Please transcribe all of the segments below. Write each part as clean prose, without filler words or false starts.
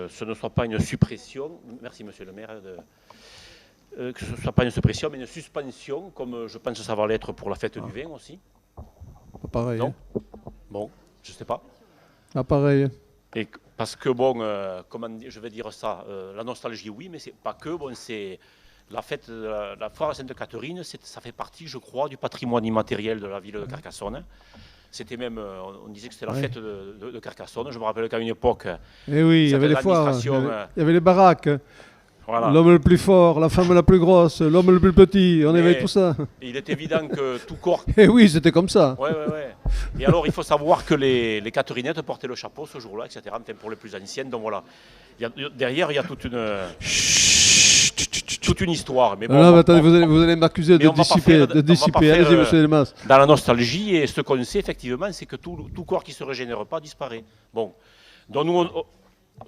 que ce ne soit pas une suppression, merci monsieur le maire, que ce ne soit pas une suppression, mais une suspension, comme je pense que ça va l'être pour la fête du vin aussi. Pas pareil. Non. Bon, je ne sais pas. Pas pareil. Et parce que bon, comment je vais dire ça, la nostalgie oui, mais c'est pas que, bon, c'est la fête de la foire Sainte-Catherine, ça fait partie, je crois, du patrimoine immatériel de la ville de Carcassonne. C'était même, on disait que c'était la fête de Carcassonne. Je me rappelle qu'à une époque, Eh oui, il y avait les foires, il y avait les baraques. Voilà. L'homme le plus fort, la femme la plus grosse, l'homme le plus petit, on avait tout ça. Il est évident que tout corps... Eh oui, c'était comme ça. Ouais. Et alors, il faut savoir que les Catherinettes portaient le chapeau ce jour-là, etc. Enfin, pour les plus anciennes, donc voilà. Derrière, il y a toute une histoire. Mais bon, non, mais attendez, vous allez m'accuser de dissiper. Allez-y, monsieur Delmas. Dans la nostalgie, et ce qu'on sait effectivement, c'est que tout corps qui ne se régénère pas disparaît. Bon, donc nous,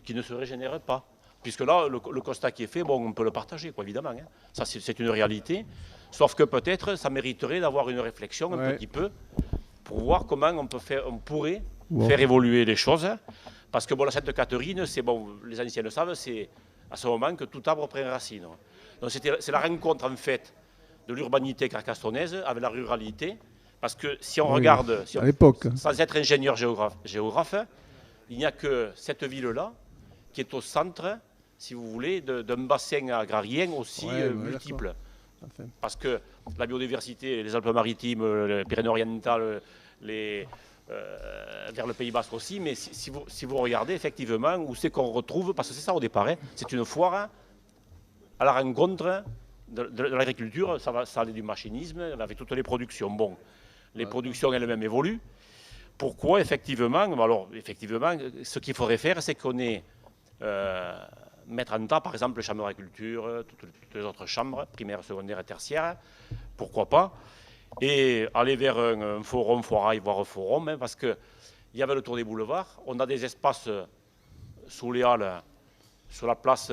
qui ne se régénère pas. Puisque là, le constat qui est fait, bon, on peut le partager, quoi, évidemment. Hein. Ça, c'est une réalité. Sauf que peut-être, ça mériterait d'avoir une réflexion un petit peu pour voir comment on pourrait faire évoluer les choses. Parce que bon, la Sainte-Catherine, c'est bon, les anciens le savent, c'est à ce moment que tout arbre prend racine. Donc c'est la rencontre en fait de l'urbanité carcassonnaise avec la ruralité. Parce que si on regarde, à l'époque, sans être ingénieur géographe, il n'y a que cette ville-là qui est au centre, si vous voulez, d'un bassin agrarien aussi multiple. Parce que la biodiversité, les Alpes-Maritimes, les Pyrénées-Orientales, vers le Pays Basque aussi, mais si vous regardez effectivement où c'est qu'on retrouve, parce que c'est ça au départ, hein, c'est une foire à la rencontre de l'agriculture, ça allait du machinisme, avec toutes les productions. Bon, les productions elles-mêmes évoluent. Pourquoi effectivement? Alors effectivement, ce qu'il faudrait faire, c'est qu'on ait mettre en tas, par exemple, les chambres d'agriculture, toutes les autres chambres, primaires, secondaires et tertiaires, pourquoi pas, et aller vers un forum, foirail, voire forum, hein, parce qu'il y avait le tour des boulevards, on a des espaces sous les halles, sur la place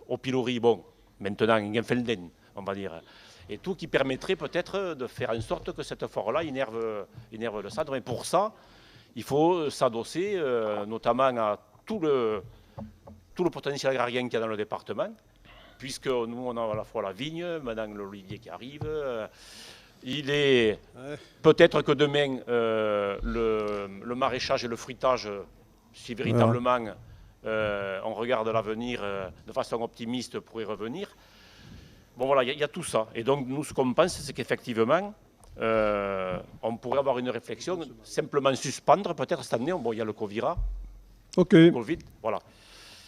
au pilori, bon, maintenant, Genfelden, on va dire, et tout qui permettrait peut-être de faire en sorte que cette foire-là innerve le centre, mais pour ça, il faut s'adosser notamment à tout le potentiel agrarien qu'il y a dans le département, puisque nous, on a à la fois la vigne, maintenant l'olivier qui arrive. Il est peut-être que demain, le maraîchage et le fruitage, si véritablement on regarde l'avenir de façon optimiste, pour y revenir. Bon voilà, il y a tout ça. Et donc nous, ce qu'on pense, c'est qu'effectivement, on pourrait avoir une réflexion, simplement suspendre peut-être cette année. Bon, il y a le Covid, voilà.